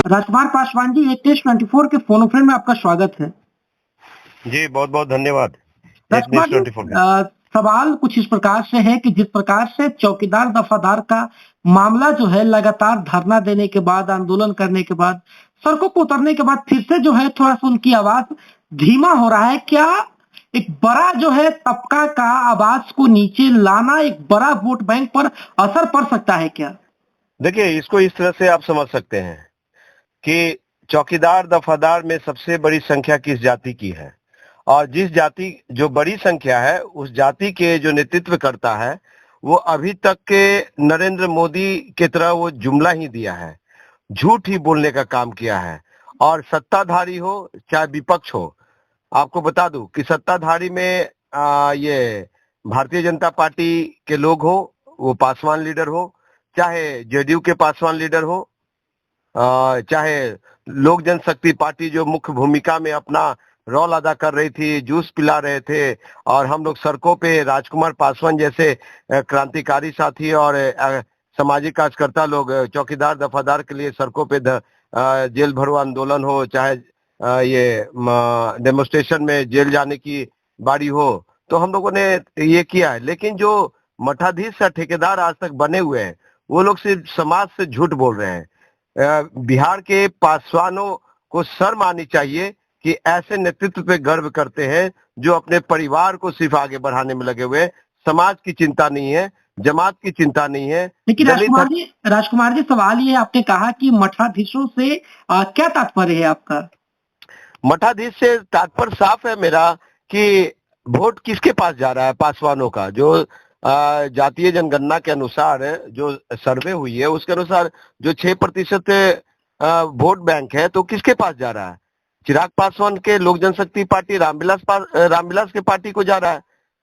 राजकुमार पासवान जी, एक टेस्ट 24 के phone friend में आपका स्वागत है। जी, बहुत-बहुत धन्यवाद। एक राजकुमार न्यूज़ जी, 24 में। सवाल कुछ इस प्रकार से है कि जिस प्रकार से चौकीदार दफादार का मामला जो है लगातार धरना देने के बाद, आंदोलन करने के बाद, सड़कों पर उतरने के बाद फिर से जो है थोड़ा-सा उनकी आवाज धीमा हो रहा है। क्या एक बड़ा जो है तबका का आवाज को नीचे लाना एक बड़ा वोट बैंक पर असर पड़ सकता है क्या? देखिए, इसको इस तरह से आप समझ सकते हैं कि चौकीदार दफादार में सबसे बड़ी संख्या किस जाति की है और जिस जाति जो बड़ी संख्या है उस जाति के जो नेतृत्व करता है वो अभी तक के नरेंद्र मोदी की तरह वो जुमला ही दिया है, झूठ ही बोलने का काम किया है। और सत्ताधारी हो चाहे विपक्ष हो, आपको बता दूं कि सत्ताधारी में ये भारतीय जनता पार्टी के लोग हो, वो पासवान लीडर हो, चाहे जेडीयू के पासवान लीडर हो, चाहे लोक जनशक्ति पार्टी जो मुख्य भूमिका में अपना रोल अदा कर रही थी, जूस पिला रहे थे और हम लोग सड़कों पे राजकुमार पासवान जैसे क्रांतिकारी साथी और सामाजिक कार्यकर्ता लोग चौकीदार दफादार के लिए सड़कों पे जेल भरो आंदोलन हो, चाहे ये डेमोन्स्ट्रेशन में जेल जाने की बारी हो, तो हम लोगों ने ये किया है। लेकिन जो मठाधीश या ठेकेदार आज तक बने हुए हैं वो लोग सिर्फ समाज से झूठ बोल रहे हैं। बिहार के पासवानों को शर्म आनी चाहिए कि ऐसे नेतृत्व पे गर्व करते हैं जो अपने परिवार को सिर्फ आगे बढ़ाने में लगे हुए हैं। समाज की चिंता नहीं है, जमात की चिंता नहीं है। लेकिन राजकुमार जी, सवाल ये आपने कहा कि मठाधीशों से क्या तात्पर्य है आपका? मठाधीश से तात्पर्य साफ है मेरा कि वोट किसके पास जा रहा है पासवानों का। जो जातीय जनगणना के अनुसार जो सर्वे हुई है उसके अनुसार जो 6% वोट बैंक है तो किसके पास जा रहा है? चिराग पासवान के लोक जनशक्ति पार्टी रामविलास के पार्टी को जा रहा है।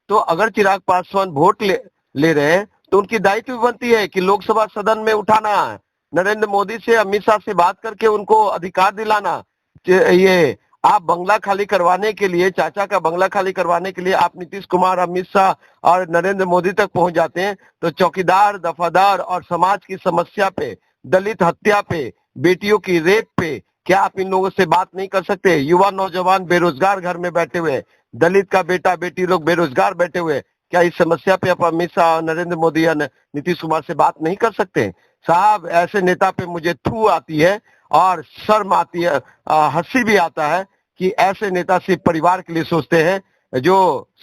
तो अगर चिराग पासवान वोट ले रहे हैं तो उनकी दायित्व बनती है कि लोकसभा सदन में उठाना है, नरेंद्र मोदी से अमित शाह से बात करके उनको अधिकार दिलाना। ये आप बंगला खाली करवाने के लिए, चाचा का बंगला खाली करवाने के लिए आप नीतीश कुमार, अमित शाह और नरेंद्र मोदी तक पहुंच जाते हैं, तो चौकीदार दफादार और समाज की समस्या पे, दलित हत्या पे, बेटियों की रेप पे क्या आप इन लोगों से बात नहीं कर सकते? युवा नौजवान बेरोजगार घर में बैठे हुए, दलित का बेटा बेटी लोग बेरोजगार बैठे हुए, क्या इस समस्या पे आप अमित शाह, नरेंद्र मोदी या नीतीश कुमार से बात नहीं कर सकते? साहब, ऐसे नेता पे मुझे थू आती है और शर्म आती है, हंसी भी आता है कि ऐसे नेता सिर्फ परिवार के लिए सोचते हैं, जो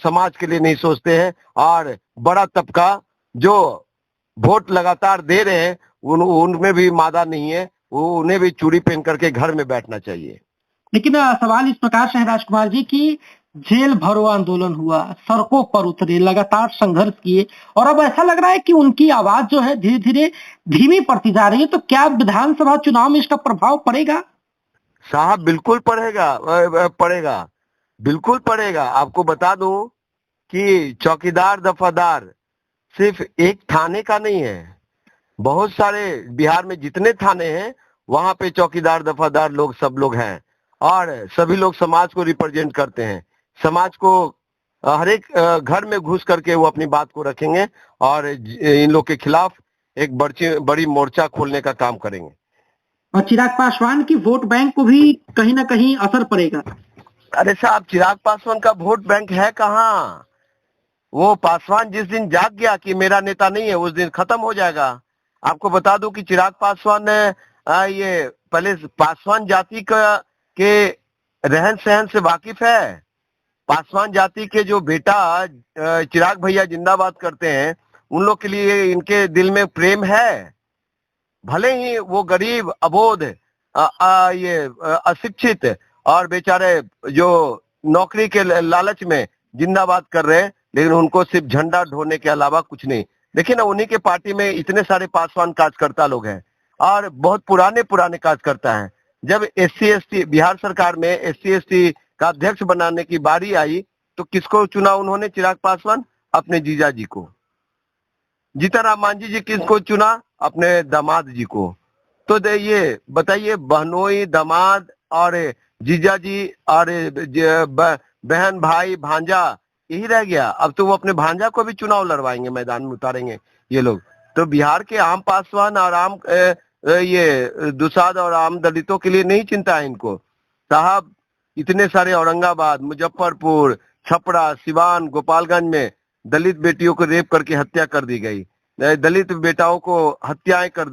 समाज के लिए नहीं सोचते हैं। और बड़ा तबका जो वोट लगातार दे रहे हैं उनमें भी मादा नहीं है, वो उन्हें भी चूड़ी पहन करके घर में बैठना चाहिए। लेकिन सवाल इस प्रकार से है राजकुमार जी कि जेल भरो आंदोलन हुआ, सड़कों पर उतरे, लगातार संघर्ष किए और अब ऐसा लग रहा है कि उनकी आवाज जो है धीरे-धीरे धीमी पड़ती जा रही है। तो क्या विधानसभा चुनाव में इसका प्रभाव पड़ेगा? साहब, बिल्कुल पड़ेगा, बिल्कुल पड़ेगा। आपको बता दूं कि चौकीदार दफादार सिर्फ एक थाने का नहीं है, बहुत सारे बिहार में जितने थाने हैं वहां पे चौकीदार दफादार लोग सब लोग हैं और सभी लोग समाज को रिप्रेजेंट करते हैं। समाज को हर एक घर में घुस करके वो अपनी बात को रखेंगे और इन लोग के खिलाफ एक बड़ी मोर्चा खोलने का काम करेंगे। और चिराग पासवान की वोट बैंक को भी कहीं ना कहीं असर पड़ेगा। अरे साहब, चिराग पासवान का वोट बैंक है कहाँ? वो पासवान जिस दिन जाग गया कि मेरा नेता नहीं है, उस दिन खत्म हो जाएगा। आपको बता दूं कि चिराग पासवान ये पहले पासवान जाति के रहन सहन से वाकिफ है। पासवान जाति के जो बेटा चिराग भैया जिंदाबाद करते हैं, उन लोग के लिए इनके दिल में प्रेम है। भले ही वो गरीब, अबोध, अशिक्षित और बेचारे जो नौकरी के लालच में जिंदाबाद कर रहे हैं, लेकिन उनको सिर्फ झंडा ढोने के अलावा कुछ नहीं। देखिए ना, उन्हीं के पार्टी में इतने सारे पासवान कार्यकर्ता लोग हैं और बहुत पुराने पुराने कार्यकर्ता हैं। जब एससी एसटी बिहार सरकार में एससी एसटी का अध्यक्ष बनाने की बारी आई तो किसको चुना उन्होंने? चिराग पासवान अपने जीजा जी को। जीताराम मांझी जी किसको चुना? अपने दामाद जी को। तो ये बताइए, बहनोई, दामाद और जीजा जी और बहन, भाई, भांजा, यही रह गया। अब तो वो अपने भांजा को भी चुनाव लड़वाएंगे, मैदान में उतारेंगे ये लोग। तो बिहार के आम पासवान और आम ये दुसाध और आम दलितों के लिए नहीं चिंता है इनको। साहब इतने सारे औरंगाबाद, मुजफ्फरपुर, छपरा, सिवान, गोपालगंज में दलित बेटियों को रेप करके हत्या कर दी गई, दलित बेटाओं को हत्याएं कर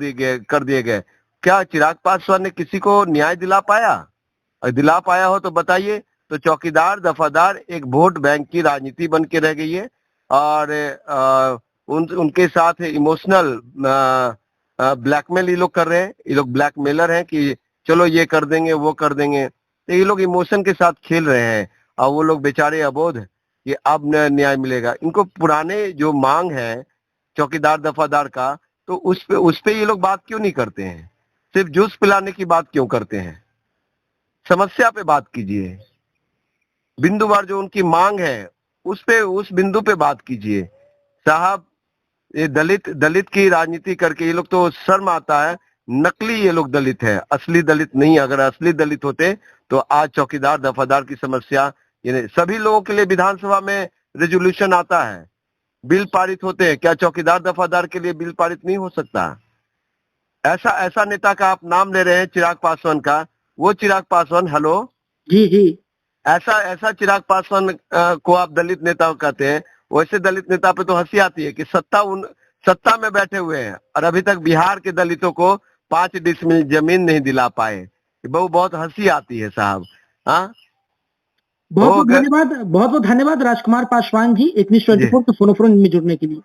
दिए गए। क्या चिराग पासवान ने किसी को न्याय दिला पाया? और दिला पाया हो तो बताइए। तो चौकीदार दफादार एक वोट बैंक की राजनीति बन के रह गई है और उनके साथ इमोशनल ब्लैकमेल ये लोग कर रहे हैं। ये लोग ब्लैकमेलर हैं कि चलो ये कर देंगे वो कर देंगे। तो ये लोग इमोशन के साथ खेल रहे हैं और वो लोग बेचारे अबोध कि अब न्याय मिलेगा। इनको पुराने जो मांग है चौकीदार दफादार का, तो उस पे ये लोग बात क्यों नहीं करते हैं? सिर्फ जूस पिलाने की बात क्यों करते हैं? समस्या पे बात कीजिए। बिंदुवार जो उनकी मांग है उस बिंदु पे बात कीजिए। साहब ये दलित की राजनीति करके ये लोग, तो शर्म आता है। नकली ये लोग दलित है, असली दलित नहीं। अगर असली दलित होते तो आज चौकीदार दफादार की समस्या, यानी सभी लोगों के लिए विधानसभा में रेजोल्यूशन आता है, बिल पारित होते हैं। क्या चौकीदार दफादार के लिए बिल पारित नहीं हो सकता? ऐसा नेता का आप नाम ले रहे हैं, चिराग पासवान का। वो चिराग पासवान, हेलो जी जी, ऐसा चिराग पासवान को आप दलित नेता कहते हैं। वैसे दलित नेता पे तो हंसी आती है कि सत्ता में बैठे हुए हैं और अभी तक बिहार के दलितों को 5 डिसमिल जमीन नहीं दिला पाए। बहुत हंसी आती है साहब। हाँ, बहुत बहुत धन्यवाद राजकुमार पासवान जी, इतनी 24 के फोन में जुड़ने के लिए।